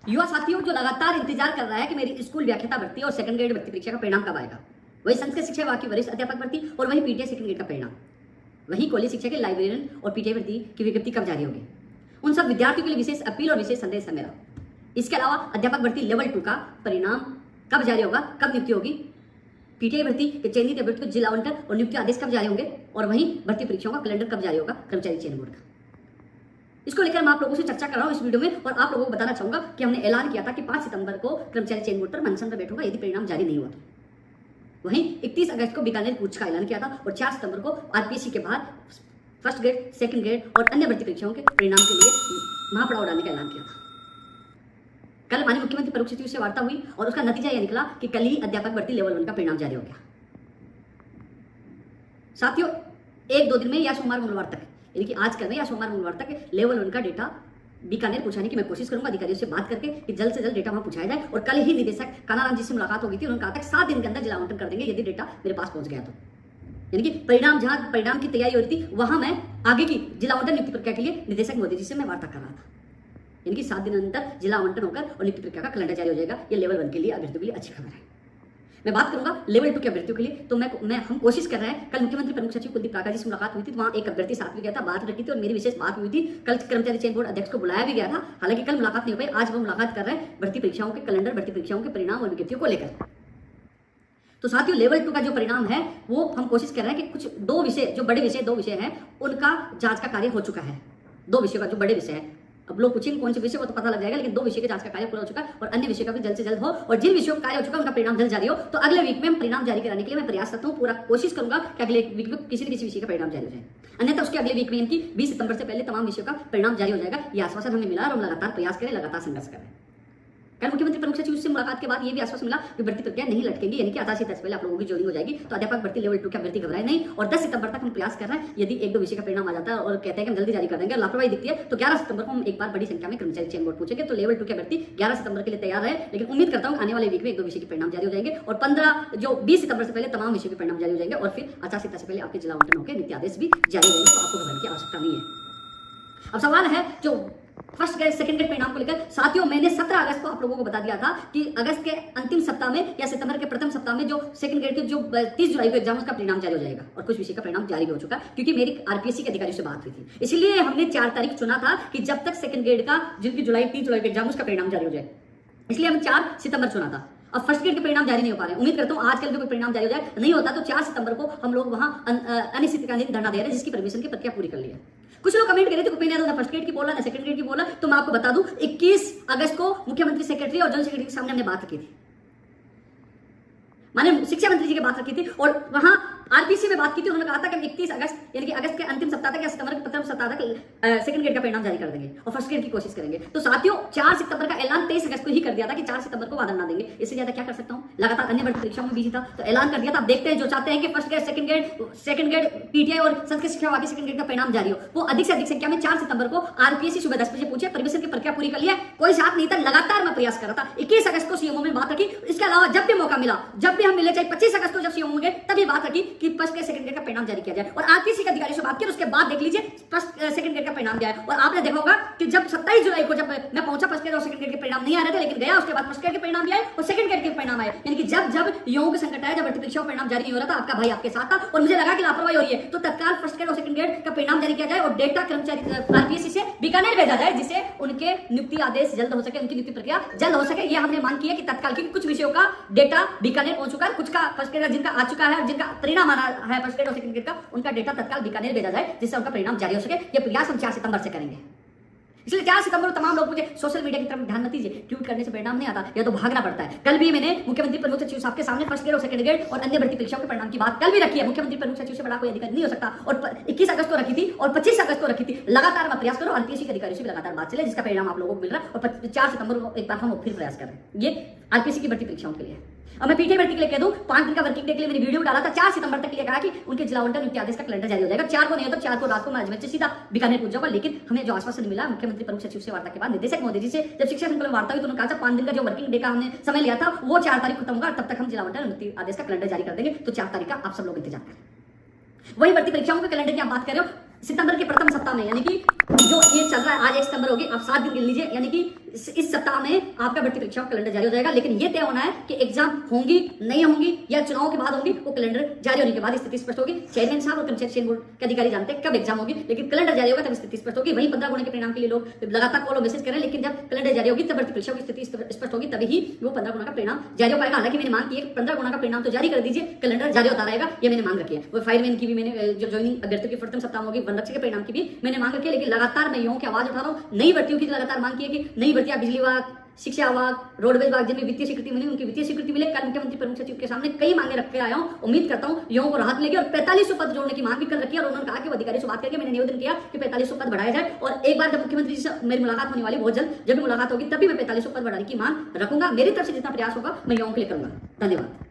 युवा साथियों जो लगातार इंतजार कर रहा है कि मेरी स्कूल व्याख्याता भर्ती और सेकंड ग्रेड भर्ती परीक्षा का परिणाम कब आएगा, वही संस्कृत शिक्षा विभाग की वरिष्ठ अध्यापक भर्ती और वही पीटीआई सेकंड ग्रेड का परिणाम, वही कॉलेज शिक्षा के लाइब्रेरियन और पीटीआई भर्ती की विज्ञप्ति कब जारी होगी, उन सब विद्यार्थियों के लिए विशेष अपील और विशेष संदेश है मेरा। इसके अलावा अध्यापक भर्ती लेवल 2 का परिणाम कब जारी होगा, कब नियुक्ति होगी, पीटीआई भर्ती के चयनित अभ्यर्थियों को जिला आवंटन और नियुक्ति आदेश कब जारी होंगे और वहीं भर्ती परीक्षाओं का कैलेंडर कब जारी होगा कर्मचारी चयन बोर्ड का। इसको लेकर मैं आप लोगों से चर्चा कर रहा हूं इस वीडियो में और आप लोगों को बताना चाहूंगा कि हमने ऐलान किया था कि 5 सितंबर को कर्मचारी चयन बोर्ड पर अनशन पर बैठूंगा यदि परिणाम जारी नहीं हुआ तो। वहीं 31 अगस्त को बीकानेर कूच का ऐलान किया था और 4 सितंबर को आरपीएससी के बाहर फर्स्ट ग्रेड, सेकंड ग्रेड और अन्य भर्ती परीक्षाओं के परिणाम के लिए महापड़ाव डालने का ऐलान किया था। कल माननीय मुख्यमंत्री परोक्ष सचिव से वार्ता हुई और उसका नतीजा यह निकला कि कल ही अध्यापक भर्ती लेवल 1 का परिणाम जारी हो गया। साथियों 1-2 दिन में या सोमवार मंगलवार तक, यानी कि आज कल में या सोमवार मंगलवार तक लेवल 1 का डेटा बीकानेर पहुंचाने की मैं कोशिश करूंगा अधिकारियों से बात करके कि जल्द से जल्द डेटा वहां पहुंचाया जाए। और कल ही निदेशक कानाराम जी से मुलाकात हो गई थी, उन्होंने कहा था 7 दिन के अंदर जिला आवंटन कर देंगे यदि डेटा मेरे पास पहुंच गया तो। यानी कि परिणाम जहां परिणाम की तैयारी हो रही थी वहां मैं आगे की जिला आवंटन नियुक्ति प्रक्रिया के लिए निदेशक मोदी जी से मैं वार्ता कर रहा था। यानी कि 7 दिन अंदर जिला आवंटन होकर और नियुक्ति प्रक्रिया का कैलेंडर जारी हो जाएगा। ये लेवल 1 के लिए अभ्यर्थियों के लिए अच्छी खबर है। मैं बात करूंगा लेवल 2 के अभ्यर्थियों के लिए, तो हम कोशिश कर रहे हैं। कल मुख्यमंत्री प्रमुख सचिव कुलदीप काका जी से मुलाकात हुई थी, वहां एक अभ्यर्थी साथ में गया था, बात रखी थी और मेरी विशेष बात हुई थी। कल कर्मचारी चयन बोर्ड अध्यक्ष को बुलाया भी गया था, हालांकि कल मुलाकात नहीं हो पाई। आज वो मुलाकात कर रहे हैं भर्ती परीक्षाओं के कैलेंडर, भर्ती परीक्षाओं के परिणाम और विज्ञप्तियों को लेकर। तो साथियों लेवल 2 का जो परिणाम है वो हम कोशिश कर रहे हैं कि कुछ 2 विषय जो बड़े विषय 2 विषय हैं उनका जांच का कार्य हो चुका है। 2 विषयों का जो बड़े विषय है, अब लोग पूछेंगे कौन से विषय को तो पता लग जाएगा, लेकिन 2 विषय के जांच का कार्य पूरा हो चुका है और अन्य विषयों का भी जल्द से जल्द हो। और जिन विषयों का कार्य हो चुका है उनका परिणाम जल्द जारी हो तो अगले वीक में हम परिणाम जारी कराने के लिए मैं प्रयास करता हूँ। पूरा कोशिश करूंगा कि अगले वीक में किसी न किसी विषय का परिणाम जारी हो जाए, अन्यथा उसके अगले वीक में इनकी 20 सितंबर से पहले तमाम विषयों का परिणाम जारी हो जाएगा। यह आश्वासन हमें मिला और हम लगातार प्रयास करें, लगातार संघर्ष करें। कल मुख्यमंत्री प्रमुख सचिव से मुलाकात के बाद ये भी आश्वासन मिला कि भर्ती प्रक्रिया नहीं लटकेगी, यानी कि आधा से 10 पहले आप लोगों की ज्वाइनिंग हो जाएगी। तो अध्यापक भर्ती लेवल 2 के अभ्यर्थी घबराए नहीं और 10 सितंबर तक हम प्रयास कर रहे हैं। यदि 1-2 विषय का परिणाम आ जाता है और कहते हैं कि हम जल्दी जारी कर देंगे और लापरवाही दिखती है तो 11 सितंबर को हम एक बार बड़ी संख्या में कर्मचारी चयन बोर्ड पूछेंगे। तो लेवल 2 के अभ्यर्थी 11 सितंबर के लिए तैयार है, लेकिन उम्मीद करता हूँ आने वाले वीक में 1-2 विषय के परिणाम जारी हो जाएंगे और 20 सितंबर से पहले तमाम विषयों के परिणाम जारी हो जाएंगे और फिर आचार से पहले आपके जिला आवंटन होकर नीति आदेश भी जारी हो जाएंगे। तो आपको घबराने की आवश्यकता नहीं है। अब सवाल है जो फर्स्ट ग्रेड सेकंड ग्रेड परिणाम को लेकर। साथियों मैंने 17 अगस्त को आप लोगों को बता दिया था कि अगस्त के अंतिम सप्ताह में या सितंबर के प्रथम सप्ताह में जो सेकंड ग्रेड के जो 30 जुलाई को एग्जाम उसका परिणाम जारी हो जाएगा और कुछ विषय का परिणाम जारी भी हो चुका है क्योंकि मेरी आरपीएससी के अधिकारियों से बात हुई थी। इसलिए हमने 4 तारीख चुना था कि जब तक सेकंड ग्रेड का जिनकी 30 जुलाई को एग्जाम उसका परिणाम जारी हो जाए, इसलिए हम 4 सितंबर चुना था। अब फर्स्ट ग्रेड के परिणाम जारी नहीं हो पा रहे, उम्मीद करता हूं आजकल भी कोई परिणाम जारी हो जाए। नहीं होता तो 4 सितंबर को हम लोग वहां अनिश्चितकालीन धरना दे रहे हैं जिसकी परमिशन की प्रक्रिया पूरी कर ली है। कुछ लोग कमेंट कर रहे थे उपेंद्र यादव ने फर्स्ट ग्रेड की बोला ना सेकंड ग्रेड की बोला, तो मैं आपको बता दूं 21 अगस्त को मुख्यमंत्री सेक्रेटरी और जनरल सेक्रेटरी के सामने हमने बात रखी थी, माने शिक्षा मंत्री जी की बात रखी थी और वहां आरपीसी में बात की थी। उन्होंने कहा था कि 31 अगस्त यानी कि अगस्त के अंतिम सप्ताह तक या सितंबर के प्रथम सप्ताह तक सेकंड ग्रेड का परिणाम जारी कर देंगे और फर्स्ट ग्रेड की कोशिश करेंगे। तो साथियों 4 सितंबर का ऐलान 23 अगस्त को ही कर दिया था कि 4 सितंबर को वादा ना देंगे, इससे ज्यादा क्या कर सकता हूं। लगातार अन्य भर्ती परीक्षाओं में बिजी था तो ऐलान कर दिया था। अब देखते हैं जो चाहते हैं कि first grade second grade PTI और संस्कृत शिक्षा विभाग सेकंड ग्रेड का परिणाम जारी हो, वो अधिक से अधिक संख्या में 4 सितंबर को आरपीएससी सुबह 10 बजे पूछे, परमिशन की प्रक्रिया पूरी कर लिया, कोई साथ नहीं था, लगातार मैं प्रयास कर रहा था। 21 अगस्त को सीएमओ में बात रखी, इसके अलावा जब भी मौका मिला, जब भी हम मिले, चाहे 25 अगस्त को जब सीएमओ गए तभी बात रखी कि फर्स्ट ग्रेड सेकंड ग्रेड का परिणाम जारी किया जाए और आरपीएससी के अधिकारियों से बात की। उसके बाद देख लीजिए फर्स्ट सेकंड ग्रेड का परिणाम दिया है और आपने देखा होगा कि जब 27 जुलाई को जब मैं पहुंचा फर्स्ट ग्रेड और सेकंड ग्रेड के परिणाम नहीं आ रहे थे, लेकिन गया उसके बाद फर्स्ट ग्रेड के परिणाम भी आए और सेकंड ग्रेड के परिणाम आए। यानी कि जब युवाओं के संकट आया, जब भर्ती परीक्षा परिणाम जारी नहीं हो रहा था, आपका भाई आपके साथ था और मुझे लगा कि लापरवाही हो रही है तो तत्काल फर्स्ट ग्रेड और सेकंड ग्रेड का परिणाम जारी किया जाए और डेटा कर्मचारी आरपीएससी से बीकानेर भेजा जाए जिससे उनके नियुक्ति आदेश जल्द हो सके, उनकी नियुक्ति प्रक्रिया जल्द हो सके। यह हमने मांग की है कि तत्काल की कुछ विषयों का डेटा बीकानेर पहुंच चुका है, कुछ का फर्स्ट ग्रेड जिनका आ चुका है, जिनका परिणाम आना है फर्स्ट ग्रेड और सेकंड ग्रेड का, उनका डेटा तत्काल बीकानेर भेजा जाए जिससे उनका परिणाम जारी हो सके। ये प्रयास हम 4 सितंबर से करेंगे। इसलिए 4 सितंबर को तमाम लोग मुझे सोशल मीडिया की तरफ ध्यान मत दीजिए, ट्वीट करने से परिणाम नहीं आता, या तो भागना पड़ता है। कल भी मैंने मुख्यमंत्री प्रमुख सचिव साहब के सामने फर्स्ट ग्रेड और सेकंड ग्रेड और अन्य भर्ती परीक्षाओं के परिणाम की बात कल भी रखी है। मुख्यमंत्री प्रमुख सचिव से बड़ा कोई अधिकारी नहीं हो सकता और 21 अगस्त को रखी थी और 25 अगस्त को रखी थी। लगातार मैं प्रयास करूं, आरपीएससी के अधिकारियों से भी लगातार बात चले जिसका परिणाम आप लोगों को मिल रहा है और 4 सितंबर को एक बार हम फिर प्रयास कर रहे हैं। ये आरपीएससी की भर्ती परीक्षाओं के लिए। अब मैं पीटीआई भर्ती के लिए कह दूं 5 दिन का वर्किंग डे के लिए मैंने वीडियो डाला था, 4 सितंबर तक के लिए कहा कि उनके जिला आवंटन नियुक्ति आदेश का कैलेंडर जारी हो जाएगा। 4 को नहीं हो तो 4 को रात को मैं अजमेर से सीधा बीकानेर पहुंच जाऊंगा। लेकिन हमें जो आश्वासन मिला मुख्यमंत्री प्रमुख सचिव से वार्ता के बाद निदेशक मोदी जी से जब शिक्षा संकुल में वार्ता हुई तो उन्होंने कहा था 5 दिन का जो वर्किंग डे का हमने समय लिया था वो 4 तारीख खत्म होगा, तब तक हम जिला आवंटन नियुक्ति आदेश का कैलेंडर जारी कर देंगे। तो 4 तारीख का आप सब लोग इंतजार करें। वही भर्ती परीक्षाओं के कैलेंडर की आप बात कर रहे हो, सितंबर के प्रथम सप्ताह में यानी कि जो ये चल रहा है, आज 1 सितंबर होगी, आप 7 दिन गिन लीजिए, यानी कि इस सप्ताह में आपका भर्ती परीक्षा का कैलेंडर जारी हो जाएगा। लेकिन ये तय होना है कि एग्जाम होंगी नहीं होंगी या चुनाव के बाद होंगी, वो कैलेंडर जारी होने के बाद स्थिति स्पष्ट होगी। चेयरमैन साहब और कर्मचारी बोर्ड के अधिकारी जानते हैं कब एग्जाम होगी, लेकिन कैलेंडर जारी होगा तब स्थिति स्पष्ट होगी। वहीं 15 गुना के परिणाम के लिए लोग लगातार कॉल और मैसेज करें, लेकिन जब कैलेंडर जारी होगी तब भर्ती परीक्षा की स्थिति स्पष्ट होगी, तभी ही वो 15 गुना का परिणाम जारी हो पाएगा। हालांकि मैंने मांग की है 15 गुना का परिणाम तो जारी कर दीजिए, कैलेंडर जारी होता रहेगा, ये मैंने मांग रखी है। वो फायरमैन की भी मैंने, जो ज्वाइनिंग अभ्यर्थियों की प्रथम सप्ताह होगी, वन रक्षक के परिणाम की भी मैंने मांग रखी है। लेकिन लगातार मैं युवाओं की आवाज उठा रहा हूँ, नई भर्तियों की लगातार मांग की है कि नई भर्तियां बिजली विभाग, शिक्षा विभाग, रोडवेज विभाग जिनमें वित्तीय स्वीकृति मिली उनकी वित्तीय स्वीकृति मिले। कल मुख्यमंत्री प्रमुख सचिव के सामने कई मांगे रख के आया हूं, उम्मीद करता हूं युवाओं को राहत मिलेगी। और 4500 पद जोड़ने की मांग भी कर रखी है और उन्होंने कहा कि वो अधिकारियों से बात करके मैंने निवेदन किया कि 4500 पद बढ़ाया जाए। और एक बार जब मुख्यमंत्री से मेरी मुलाकात होने वाली बहुत जल्द, जब भी मुलाकात होगी तभी मैं 4500 पद बढ़ाने की मांग रखूंगा। मेरी तरफ से जितना प्रयास होगा मैं युवाओं के लिए करूंगा। धन्यवाद।